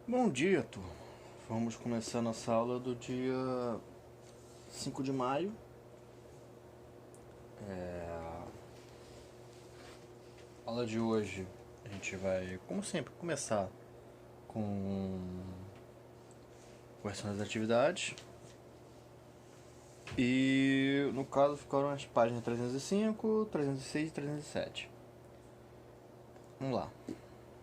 Bom dia, turma. Vamos começar nossa aula do dia 5 de maio. A aula de hoje a gente vai, como sempre, começar com quais são as atividades. E no caso ficaram as páginas 305, 306 e 307. Vamos lá.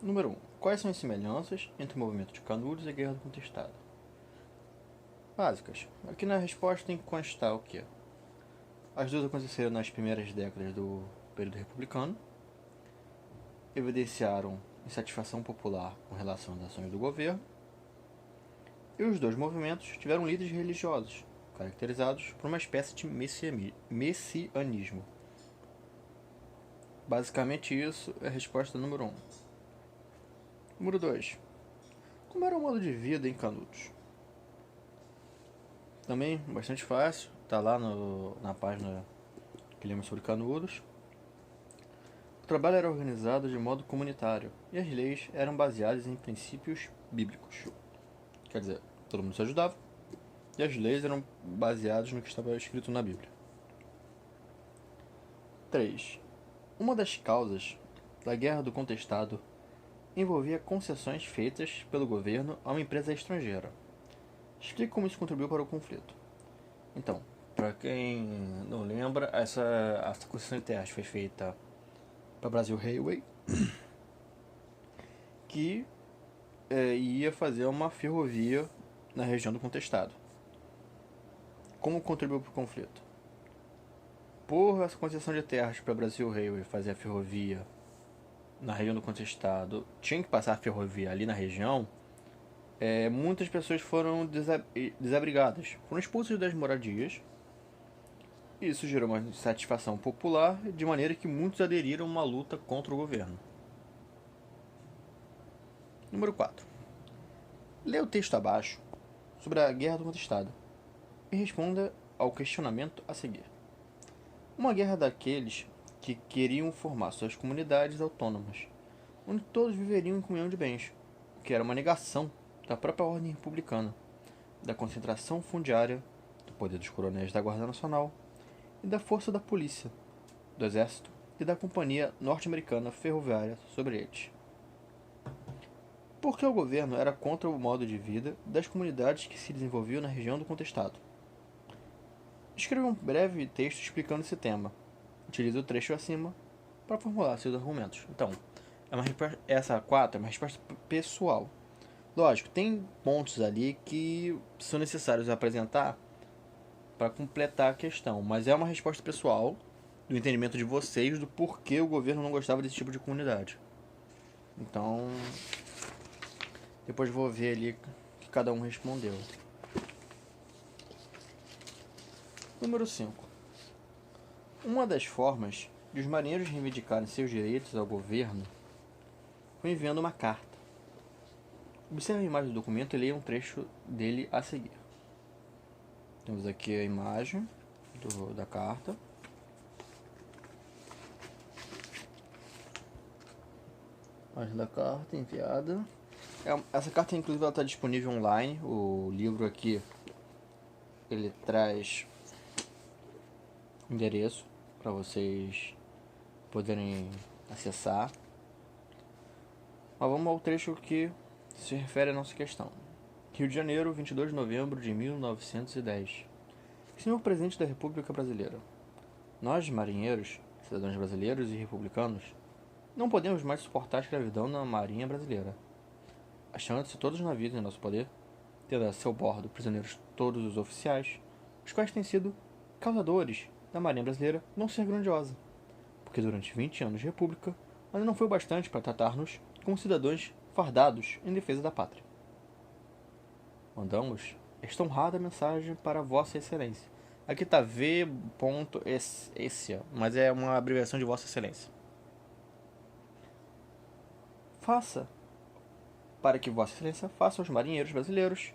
Número 1. Quais são as semelhanças entre o movimento de Canudos e a Guerra do Contestado? Básicas. Aqui na resposta tem que constar o quê? As duas aconteceram nas primeiras décadas do período republicano, evidenciaram insatisfação popular com relação às ações do governo, e os dois movimentos tiveram líderes religiosos, caracterizados por uma espécie de messianismo. Basicamente isso é a resposta número 1. Número 2. Como era o modo de vida em Canudos? Também bastante fácil, está lá na página que lemos sobre Canudos. O trabalho era organizado de modo comunitário e as leis eram baseadas em princípios bíblicos. Quer dizer, todo mundo se ajudava e as leis eram baseadas no que estava escrito na Bíblia. 3. Uma das causas da Guerra do Contestado envolvia concessões feitas pelo governo a uma empresa estrangeira. Explique como isso contribuiu para o conflito. Então, para quem não lembra, essa concessão de terras foi feita para Brasil Railway, que ia fazer uma ferrovia na região do Contestado. Como contribuiu para o conflito? Por essa concessão de terras para Brasil Railway fazer a ferrovia na região do Contestado, tinha que passar a ferrovia ali na região, muitas pessoas foram desabrigadas, foram expulsas das moradias. Isso gerou uma insatisfação popular, de maneira que muitos aderiram a uma luta contra o governo. Número 4. Leia o texto abaixo sobre a Guerra do Contestado e responda ao questionamento a seguir. Uma guerra daqueles que queriam formar suas comunidades autônomas, onde todos viveriam em comunhão de bens, o que era uma negação da própria ordem republicana, da concentração fundiária, do poder dos coronéis da Guarda Nacional e da força da polícia, do exército e da companhia norte-americana ferroviária sobre eles. Porque o governo era contra o modo de vida das comunidades que se desenvolviam na região do Contestado. Escreva um breve texto explicando esse tema. Utilize o trecho acima para formular seus argumentos. Então, essa 4 é uma resposta pessoal. Lógico, tem pontos ali que são necessários apresentar para completar a questão, mas é uma resposta pessoal do entendimento de vocês do porquê o governo não gostava desse tipo de comunidade. Então, depois vou ver ali que cada um respondeu. Número 5. Uma das formas de os marinheiros reivindicarem seus direitos ao governo foi enviando uma carta. Observe a imagem do documento e leia um trecho dele a seguir. Temos aqui a imagem da carta. Imagem da carta enviada. Essa carta, inclusive, está disponível online. O livro aqui ele traz endereço para vocês poderem acessar. Mas vamos ao trecho que se refere à nossa questão. Rio de Janeiro, 22 de novembro de 1910. Senhor Presidente da República Brasileira, nós, marinheiros, cidadãos brasileiros e republicanos, não podemos mais suportar a escravidão na marinha brasileira. Achando-se todos os navios em nosso poder, tendo a seu bordo prisioneiros todos os oficiais, os quais têm sido causadores da marinha brasileira não ser grandiosa, porque durante 20 anos de república ainda não foi o bastante para tratar-nos como cidadãos fardados em defesa da pátria. Mandamos esta honrada mensagem para Vossa Excelência. Aqui está V.Excelência, mas é uma abreviação de Vossa Excelência. Faça para que Vossa Excelência faça aos marinheiros brasileiros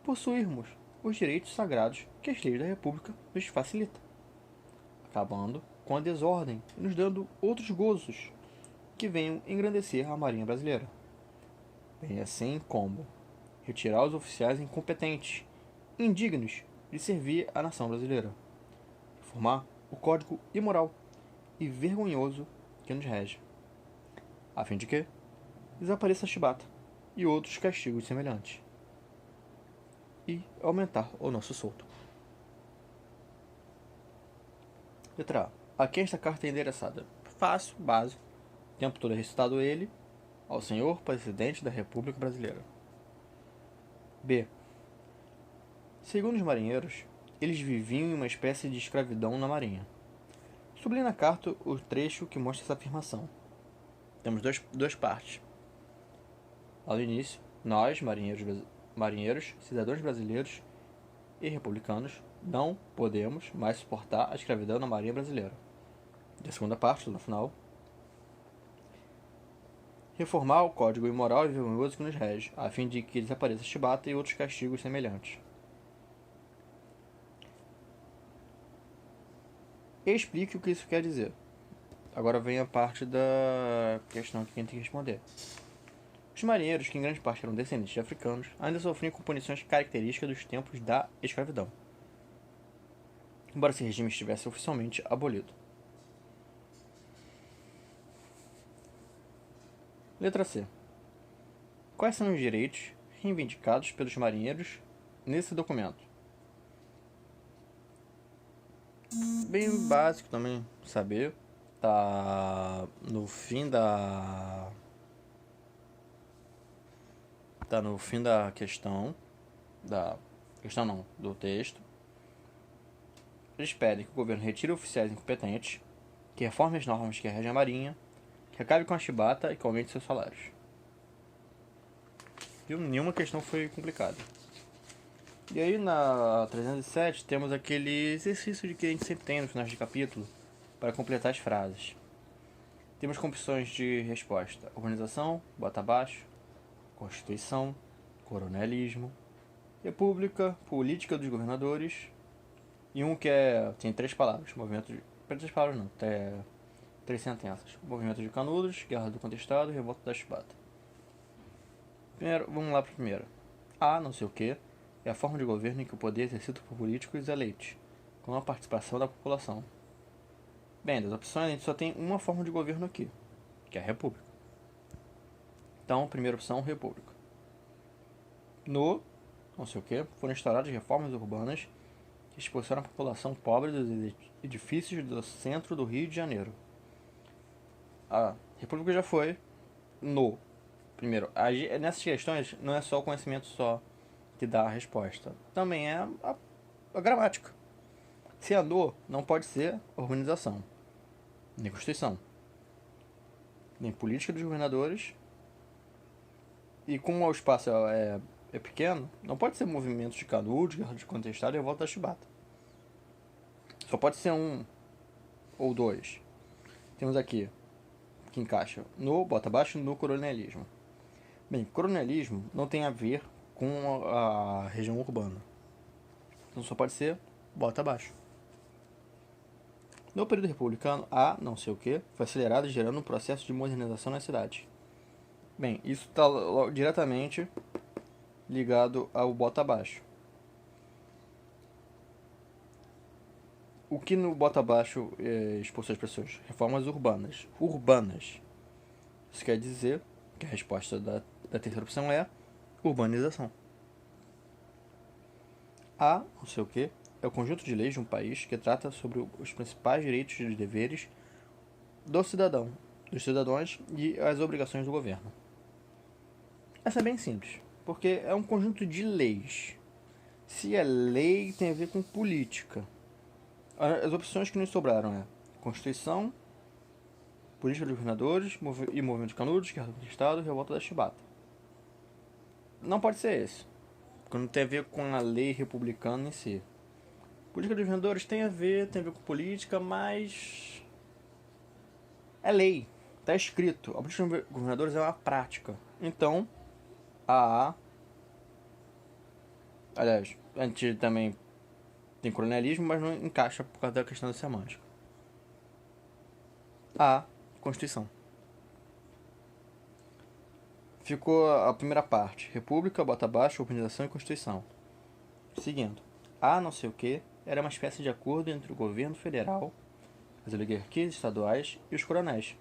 possuirmos os direitos sagrados que as leis da República nos facilitam, acabando com a desordem e nos dando outros gozos que venham engrandecer a marinha brasileira. bem assim como retirar os oficiais incompetentes, indignos de servir a nação brasileira, reformar o código imoral e vergonhoso que nos rege, a fim de que desapareça a chibata e outros castigos semelhantes, e aumentar o nosso soldo. Letra A. A quem esta carta é endereçada? Fácil, básico. O tempo todo é recitado ele ao senhor presidente da República Brasileira. B. Segundo os marinheiros, eles viviam em uma espécie de escravidão na marinha. Sublinhe na carta o trecho que mostra essa afirmação. Temos duas partes. Ao início, nós, marinheiros, cidadãos brasileiros e republicanos, não podemos mais suportar a escravidão na marinha brasileira. E a segunda parte, no final, reformar o código imoral e vergonhoso que nos rege, a fim de que desapareça a chibata e outros castigos semelhantes. Explique o que isso quer dizer. Agora vem a parte da questão que quem tem que responder. Os marinheiros, que em grande parte eram descendentes de africanos, ainda sofriam com punições características dos tempos da escravidão, embora esse regime estivesse oficialmente abolido. Letra C. Quais são os direitos reivindicados pelos marinheiros nesse documento? Bem básico também saber. Tá no fim da questão. Do texto. Eles pedem que o governo retire oficiais incompetentes, que reforme as normas que regem a marinha, que acabe com a chibata e que aumente seus salários. Viu? Nenhuma questão foi complicada. E aí na 307 temos aquele exercício de que a gente sempre tem no final de capítulo para completar as frases. Temos como opções de resposta: organização, bota abaixo, constituição, coronelismo, república, política dos governadores, e um que tem 3 palavras, movimento de... 3 palavras não, até 3 sentenças: movimento de Canudos, guerra do contestado e revolta da chibata. Primeiro, vamos lá para a primeira. A não sei o que é a forma de governo em que o poder é exercido por políticos eleitos, com a participação da população. Bem, das opções a gente só tem uma forma de governo aqui, que é a república. Então, primeira opção, república. No não sei o que foram instauradas reformas urbanas que expulsaram a população pobre dos edifícios do centro do Rio de Janeiro. A república já foi. No primeiro, nessas questões não é só o conhecimento só que dá a resposta, também é a gramática. Se é no, não pode ser organização, nem constituição, nem política dos governadores, e como o espaço é pequeno, não pode ser movimentos de Canudos, guerra de contestado e revolta da chibata. Só pode ser um ou dois. Temos aqui que encaixa no, bota abaixo, no coronelismo. Bem, coronelismo não tem a ver com a região urbana. Então só pode ser, bota abaixo. No período republicano, a não sei o que foi acelerado, gerando um processo de modernização na cidade. Bem, isso está diretamente ligado ao bota abaixo. O que no bota abaixo expulsou as pessoas? Reformas urbanas. Urbanas. Isso quer dizer que a resposta da terceira opção é urbanização. A não sei o que é o conjunto de leis de um país que trata sobre os principais direitos e deveres do cidadão, dos cidadãos e as obrigações do governo. Essa é bem simples, porque é um conjunto de leis. Se é lei, tem a ver com política. As opções que nos sobraram é Constituição, política dos governadores e movimento de Canudos, guerra do Estado e revolta da chibata. Não pode ser esse, porque não tem a ver com a lei republicana em si. Política dos governadores tem a ver com política, mas é lei, está escrito. A política dos governadores é uma prática. Então, aliás, a gente também tem coronelismo, mas não encaixa por causa da questão da semântica. A Constituição. ficou a primeira parte. República, bota abaixo, organização e Constituição. Seguindo. A não sei o que era uma espécie de acordo entre o governo federal, as oligarquias estaduais e os coronéis,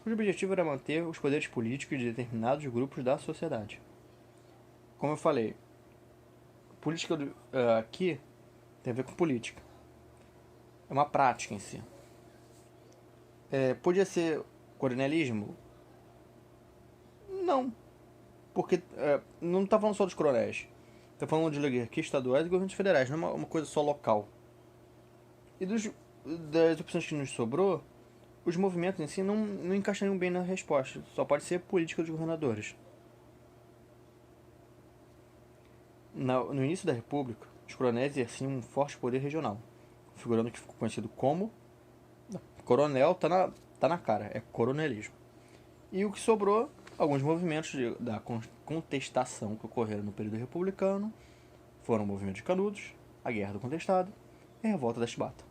cujo objetivo era manter os poderes políticos de determinados grupos da sociedade. Como eu falei, política aqui tem a ver com política. É uma prática em si. Podia ser coronelismo? Não. Porque não está falando só dos coronéis. Está falando de oligarquias estaduais e governos federais. Não é uma coisa só local. E das opções que nos sobrou, os movimentos em si não encaixariam bem na resposta. Só pode ser política dos governadores. No início da República, os coronéis exerciam um forte poder regional, configurando o que ficou conhecido como coronel, tá na cara, é coronelismo. E o que sobrou, alguns movimentos da contestação que ocorreram no período republicano, foram o movimento de Canudos, a Guerra do Contestado e a Revolta da Chibata.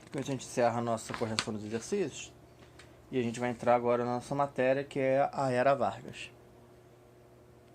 Então a gente encerra a nossa correção dos exercícios e a gente vai entrar agora na nossa matéria, que é a Era Vargas.